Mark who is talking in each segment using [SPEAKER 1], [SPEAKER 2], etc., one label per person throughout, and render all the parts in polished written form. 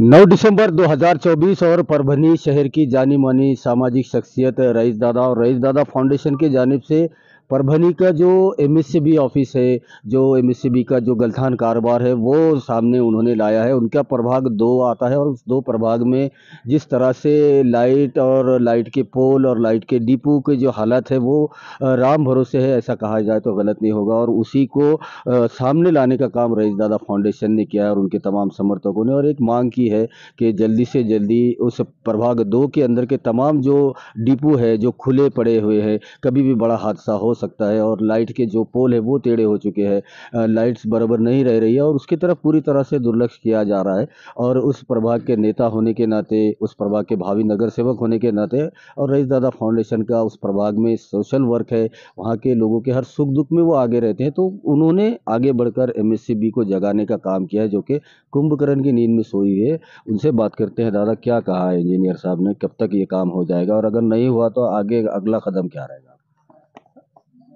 [SPEAKER 1] 9 दिसंबर 2024 और परभनी शहर की जानी मानी सामाजिक शख्सियत रईस दादा और रईस दादा फाउंडेशन की जानिब से परभनी का जो एमएससीबी ऑफिस है, जो एमएससीबी का जो गलथान कारोबार है, वो सामने उन्होंने लाया है। उनका प्रभाग 2 आता है और उस 2 प्रभाग में जिस तरह से लाइट और लाइट के पोल और लाइट के डिपो की जो हालत है, वो राम भरोसे है, ऐसा कहा जाए तो गलत नहीं होगा। और उसी को सामने लाने का काम रईस दादा फाउंडेशन ने किया है और उनके तमाम समर्थकों ने, और एक मांग की है कि जल्दी से जल्दी उस प्रभाग 2 के अंदर के तमाम जो डिपो है, जो खुले पड़े हुए हैं, कभी भी बड़ा हादसा हो सकता है, और लाइट के जो पोल है वो टेढ़े हो चुके हैं, लाइट्स बराबर नहीं रह रही है और उसकी तरफ पूरी तरह से दुर्लक्ष्य किया जा रहा है। और उस प्रभाग के नेता होने के नाते, उस प्रभाग के भावी नगर सेवक होने के नाते, और रईस दादा फाउंडेशन का उस प्रभाग में सोशल वर्क है, वहाँ के लोगों के हर सुख दुख में वो आगे रहते हैं, तो उन्होंने आगे बढ़कर एमएससीबी को जगाने का काम किया है, जो कि कुंभकर्ण की नींद में सोई है। उनसे बात करते हैं। दादा, क्या कहा है इंजीनियर साहब ने, कब तक ये काम हो जाएगा और अगर नहीं हुआ तो आगे अगला कदम क्या रहेगा?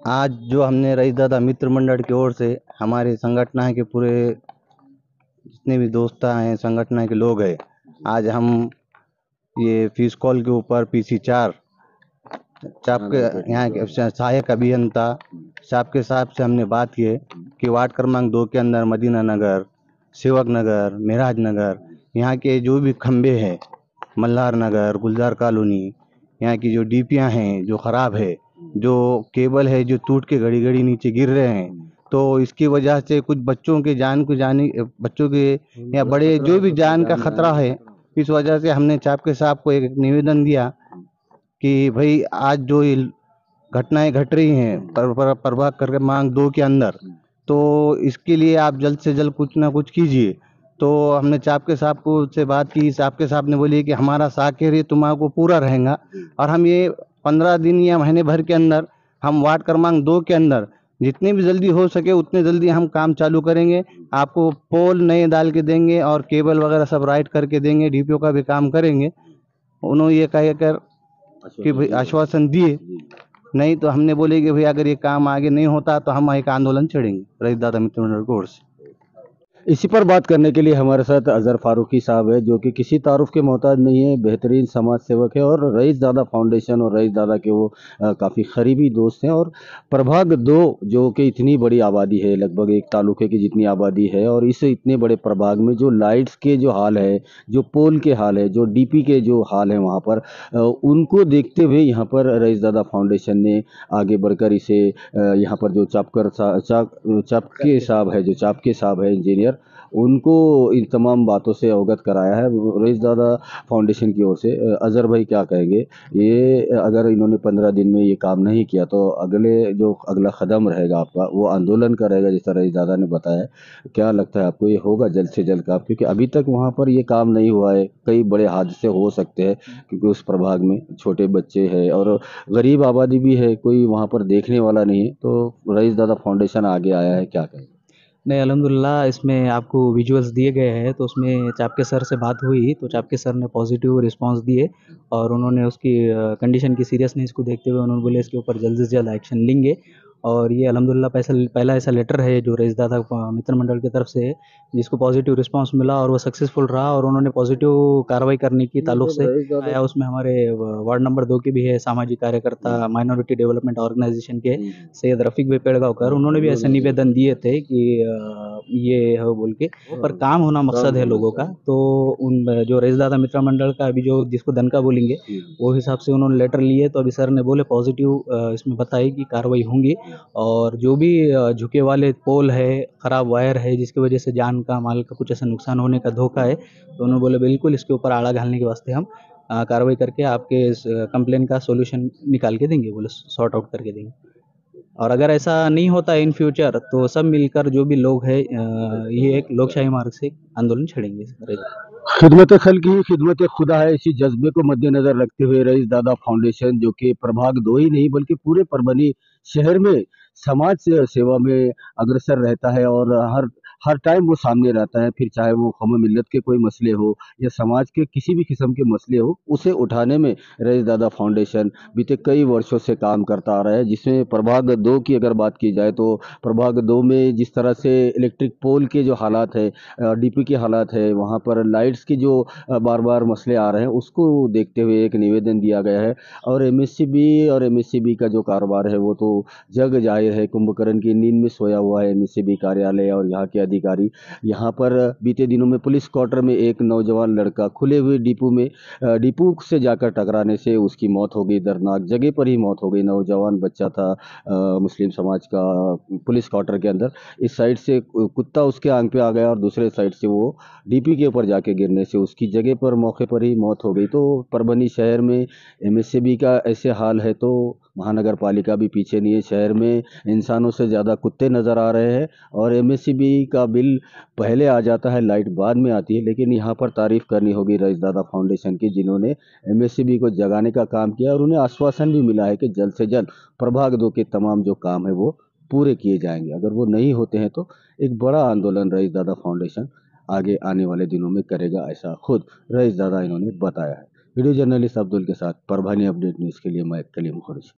[SPEAKER 2] आज जो हमने रईस दादा मित्र मंडल की ओर से हमारे संगठन के पूरे जितने भी दोस्त हैं, संगठन के लोग हैं, आज हम ये फीस कॉल के ऊपर PC4 चाप के यहाँ के सहायक अभियंता साहब के साहब से हमने बात की है कि वार्ड क्रमांक 2 के अंदर मदीना नगर, सेवक नगर, मेराज नगर, यहाँ के जो भी खंबे हैं, मल्हार नगर, गुलजार कॉलोनी, यहाँ की जो डीपियाँ हैं जो ख़राब है, जो केबल है जो टूट के घड़ी घड़ी नीचे गिर रहे हैं, तो इसकी वजह से कुछ बच्चों के जान को जाने, बच्चों के या बड़े जो भी जान का खतरा है। इस वजह से हमने चाप के साहब को एक निवेदन दिया कि भाई आज जो ये घटनाएं घट रही हैं प्रभाग क्रमांक 2 के अंदर, तो इसके लिए आप जल्द से जल्द कुछ ना कुछ कीजिए। तो हमने चाप के साहब को से बात की। चाप के साहब ने बोली कि हमारा साकेर्य तुम्हारा पूरा रहेगा और हम ये 15 दिन या महीने भर के अंदर हम वार्ड क्रमांक 2 के अंदर जितनी भी जल्दी हो सके उतने जल्दी हम काम चालू करेंगे। आपको पोल नए डाल के देंगे और केबल वगैरह सब राइट करके देंगे, डीपीओ का भी काम करेंगे। उन्होंने ये कहकर कि भाई आश्वासन दिए। नहीं तो हमने बोले कि भाई अगर ये काम आगे नहीं होता तो हम एक आंदोलन छेड़ेंगे रईस दादा मित्र मंडल की ओर से।
[SPEAKER 1] इसी पर बात करने के लिए हमारे साथ अजहर फारूकी साहब है, जो कि किसी तारुफ के मोहताज नहीं है, बेहतरीन समाज सेवक है और रईस दादा फाउंडेशन और रईस दादा के वो काफ़ी करीबी दोस्त हैं। और प्रभाग 2 जो कि इतनी बड़ी आबादी है, लगभग एक तालुके की जितनी आबादी है, और इस इतने बड़े प्रभाग में जो लाइट्स के जो हाल है, जो पोल के हाल है, जो डीपी के जो हाल है वहाँ पर, उनको देखते हुए यहाँ पर रईस दादा फाउंडेशन ने आगे बढ़कर इसे यहाँ पर जो चापके साहब है, जो चापके साहब है इंजीनियर, उनको इन तमाम बातों से अवगत कराया है रईस दादा फाउंडेशन की ओर से। अजहर भाई, क्या कहेंगे? ये अगर इन्होंने 15 दिन में ये काम नहीं किया तो अगला कदम रहेगा आपका, वो आंदोलन का रहेगा, जैसा रईस दादा ने बताया। क्या लगता है आपको, ये होगा जल्द से जल्द काम? क्योंकि अभी तक वहाँ पर ये काम नहीं हुआ है, कई बड़े हादसे हो सकते हैं, क्योंकि उस प्रभाग में छोटे बच्चे हैं और गरीब आबादी भी है, कोई वहाँ पर देखने वाला नहीं है। तो रईस दादा फाउंडेशन आगे आया है, क्या कहेंगे?
[SPEAKER 3] नहीं, अल्हम्दुलिल्लाह इसमें आपको विजुअल्स दिए गए हैं, तो उसमें चापके सर से बात हुई तो चापके सर ने पॉजिटिव रिस्पांस दिए और उन्होंने उसकी कंडीशन की सीरियसनेस को देखते हुए उन्होंने बोले इसके ऊपर जल्द से जल्द एक्शन लेंगे। और ये अल्हम्दुलिल्लाह पहला ऐसा लेटर है जो रईस दादा मित्र मंडल की तरफ से है, जिसको पॉजिटिव रिस्पांस मिला और वो सक्सेसफुल रहा और उन्होंने पॉजिटिव कार्रवाई करने की ताल्लुक से आया। उसमें हमारे वार्ड नंबर 2 के भी है सामाजिक कार्यकर्ता, माइनॉरिटी डेवलपमेंट ऑर्गेनाइजेशन के सैयद रफ़ीक भाई पेड़गांवकर, उन्होंने भी ऐसे निवेदन दिए थे कि ये है बोल के, पर काम होना मकसद है लोगों का। तो उन जो रईस दादा मित्र मंडल का अभी जो जिसको दनका बोलेंगे वो हिसाब से उन्होंने लेटर लिए, तो अभी सर ने बोले पॉजिटिव इसमें बताई कि कार्रवाई होंगी और जो भी झुके वाले पोल है, ख़राब वायर है जिसकी वजह से जान का माल का कुछ ऐसा नुकसान होने का धोखा है, तो उन्होंने बोले बिल्कुल इसके ऊपर आड़ा घालने के वास्ते हम कार्रवाई करके आपके इस कंप्लेन का सॉल्यूशन निकाल के देंगे, बोले सॉर्ट आउट करके देंगे। और अगर ऐसा नहीं होता इन फ्यूचर तो सब मिलकर जो भी लोग हैं ये एक लोकशाही मार्ग से आंदोलन छेड़ेंगे।
[SPEAKER 1] खिदमत खल की खिदमत खुदा है, इसी जज्बे को मद्देनजर रखते हुए रईस दादा फाउंडेशन, जो कि प्रभाग 2 ही नहीं बल्कि पूरे परभनी शहर में समाज सेवा में अग्रसर रहता है और हर हर टाइम वो सामने रहता है, फिर चाहे वो कौम मिल्लत के कोई मसले हो या समाज के किसी भी किस्म के मसले हो, उसे उठाने में रईस दादा फाउंडेशन बीते कई वर्षों से काम करता आ रहा है। जिसमें प्रभाग 2 की अगर बात की जाए तो प्रभाग 2 में जिस तरह से इलेक्ट्रिक पोल के जो हालात है, डीपी के हालात है, वहाँ पर लाइट्स की जो बार-बार मसले आ रहे हैं, उसको देखते हुए एक निवेदन दिया गया है। और एमएससीबी का जो कारोबार है वो तो जग जाहिर है, कुंभकर्ण की नींद में सोया हुआ है एमएससीबी कार्यालय और यहाँ के अधिकारी। यहाँ पर बीते दिनों में पुलिस क्वार्टर में एक नौजवान लड़का खुले हुए डिपो से जाकर टकराने से उसकी मौत हो गई, दर्दनाक जगह पर ही मौत हो गई। नौजवान बच्चा था, मुस्लिम समाज का, पुलिस क्वार्टर के अंदर। इस साइड से कुत्ता उसके आंख पे आ गया और दूसरे साइड से वो डीपी के ऊपर जाके गिरने से उसकी जगह पर मौके पर ही मौत हो गई। तो परभनी शहर में एमएससीबी का ऐसे हाल है तो महानगर पालिका भी पीछे नहीं है। शहर में इंसानों से ज़्यादा कुत्ते नज़र आ रहे हैं और एमएससीबी का बिल पहले आ जाता है, लाइट बाद में आती है। लेकिन यहाँ पर तारीफ़ करनी होगी रईस दादा फाउंडेशन की, जिन्होंने एमएससीबी को जगाने का काम किया और उन्हें आश्वासन भी मिला है कि जल्द से जल्द प्रभाग 2 के तमाम जो काम है वो पूरे किए जाएंगे। अगर वो नहीं होते हैं तो एक बड़ा आंदोलन रईस दादा फाउंडेशन आगे आने वाले दिनों में करेगा, ऐसा खुद रईस दादा इन्होंने बताया है। वीडियो जर्नलिस्ट अब्दुल के साथ परभनी अपडेट न्यूज़ के लिए मैं कलीम खुर्शीद।